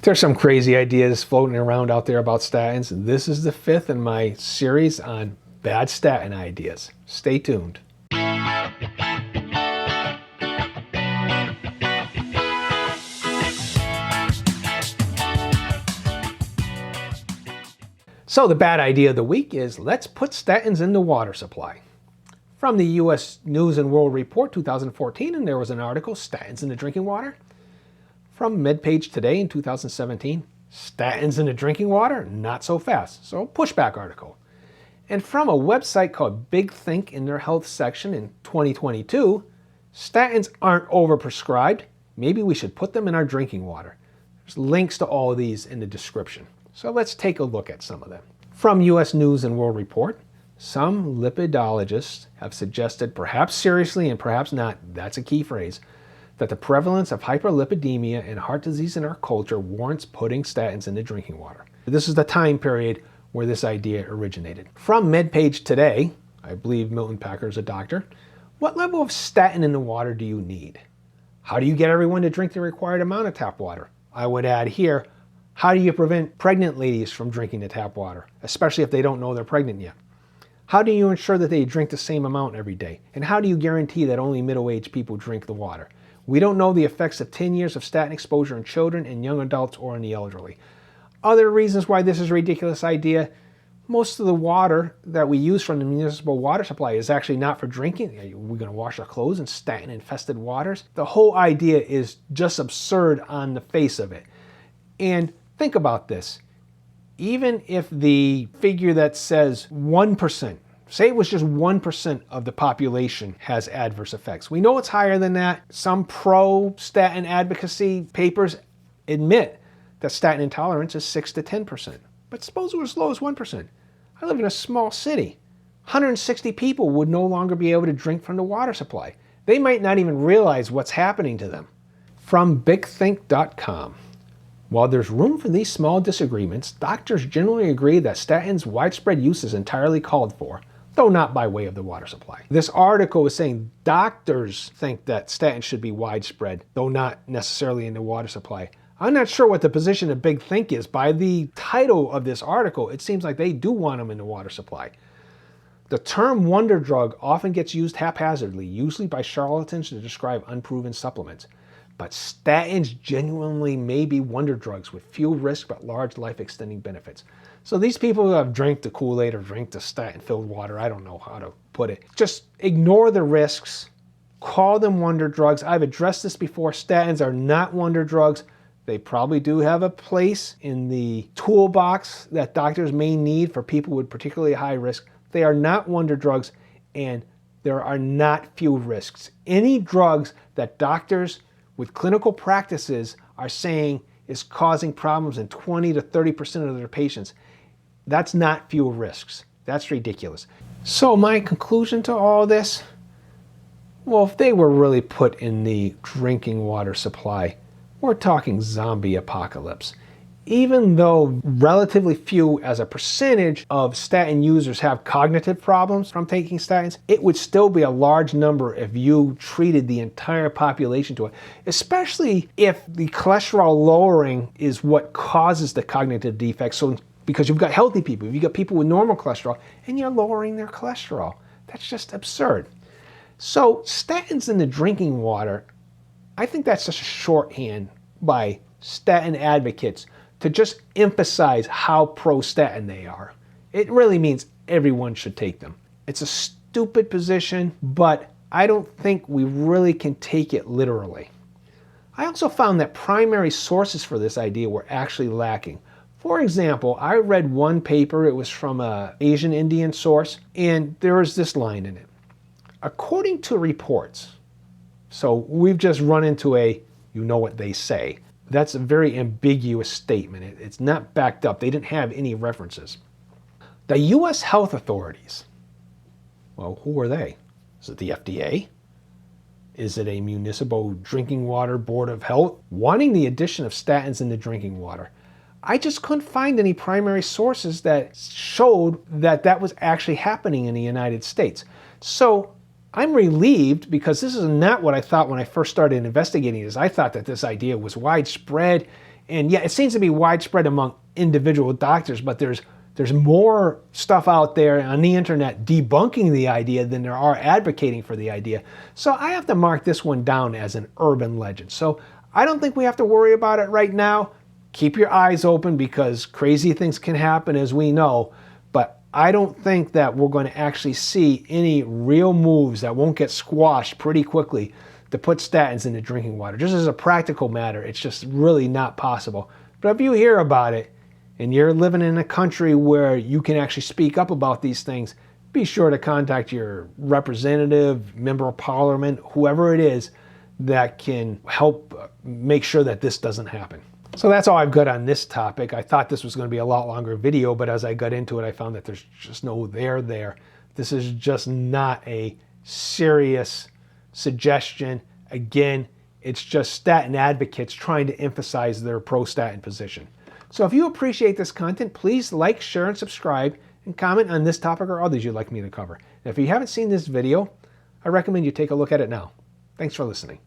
There's some crazy ideas floating around out there about statins. This is the 5th in my series on bad statin ideas. Stay tuned. So the bad idea of the week is let's put statins in the water supply. From the U.S. News and World Report 2014, and there was an article, Statins in the Drinking Water. From MedPage Today in 2017, statins in the drinking water? Not so fast. So pushback article. And from a website called Big Think in their health section in 2022, statins aren't overprescribed. Maybe we should put them in our drinking water. There's links to all of these in the description. So let's take a look at some of them. From U.S. News and World Report, some lipidologists have suggested, perhaps seriously and perhaps not, that's a key phrase, that the prevalence of hyperlipidemia and heart disease in our culture warrants putting statins in the drinking water. This is the time period where this idea originated. From MedPage Today, I believe Milton Packer is a doctor, what level of statin in the water do you need? How do you get everyone to drink the required amount of tap water? I would add here, how do you prevent pregnant ladies from drinking the tap water, especially if they don't know they're pregnant yet? How do you ensure that they drink the same amount every day? And how do you guarantee that only middle-aged people drink the water? We don't know the effects of 10 years of statin exposure in children and young adults or in the elderly. Other reasons why this is a ridiculous idea, most of the water that we use from the municipal water supply is actually not for drinking. We're going to wash our clothes in statin-infested waters. The whole idea is just absurd on the face of it. And think about this. Even if the figure that says 1%, say it was just 1% of the population has adverse effects. We know it's higher than that. Some pro-statin advocacy papers admit that statin intolerance is 6 to 10%. But suppose it was as low as 1%. I live in a small city. 160 people would no longer be able to drink from the water supply. They might not even realize what's happening to them. From bigthink.com. While there's room for these small disagreements, doctors generally agree that statins' widespread use is entirely called for, though not by way of the water supply. This article is saying doctors think that statins should be widespread, though not necessarily in the water supply. I'm not sure what the position of Big Think is. By the title of this article, it seems like they do want them in the water supply. The term wonder drug often gets used haphazardly, usually by charlatans to describe unproven supplements. But statins genuinely may be wonder drugs with few risks but large life-extending benefits. So these people who have drank the Kool-Aid or drink the statin-filled water, I don't know how to put it, just ignore the risks, call them wonder drugs. I've addressed this before. Statins are not wonder drugs. They probably do have a place in the toolbox that doctors may need for people with particularly high risk. They are not wonder drugs, and there are not few risks. Any drugs that doctors with clinical practices are saying is causing problems in 20 to 30% of their patients, that's not few risks. That's ridiculous. So my conclusion to all this, well, if they were really put in the drinking water supply, we're talking zombie apocalypse. Even though relatively few as a percentage of statin users have cognitive problems from taking statins, it would still be a large number if you treated the entire population to it, especially if the cholesterol lowering is what causes the cognitive defects. So because you've got healthy people, you've got people with normal cholesterol, and you're lowering their cholesterol. That's just absurd. So statins in the drinking water, I think that's just a shorthand by statin advocates to just emphasize how pro-statin they are. It really means everyone should take them. It's a stupid position, but I don't think we really can take it literally. I also found that primary sources for this idea were actually lacking. For example, I read one paper, it was from an Asian Indian source, and there was this line in it. According to reports, so we've just run into a, you know what they say. That's a very ambiguous statement. It's not backed up. They didn't have any references. The U.S. health authorities, well, who are they? Is it the FDA? Is it a municipal drinking water board of health wanting the addition of statins in the drinking water? I just couldn't find any primary sources that showed that that was actually happening in the United States. So I'm relieved because this is not what I thought when I first started investigating this. I thought that this idea was widespread And yeah, it seems to be widespread among individual doctors, but there's more stuff out there on the internet debunking the idea than there are advocating for the idea. So I have to mark this one down as an urban legend. So I don't think we have to worry about it right now. Keep your eyes open because crazy things can happen, as we know, but I don't think that we're going to actually see any real moves that won't get squashed pretty quickly to put statins into drinking water. Just as a practical matter, it's just really not possible. But if you hear about it and you're living in a country where you can actually speak up about these things, be sure to contact your representative, member of parliament, whoever it is that can help make sure that this doesn't happen. So that's all I've got on this topic. I thought this was going to be a lot longer video, but as I got into it, I found that there's just no there there. This is just not a serious suggestion. Again, it's just statin advocates trying to emphasize their pro-statin position. So if you appreciate this content, please like, share, and subscribe, and comment on this topic or others you'd like me to cover. And if you haven't seen this video, I recommend you take a look at it now. Thanks for listening.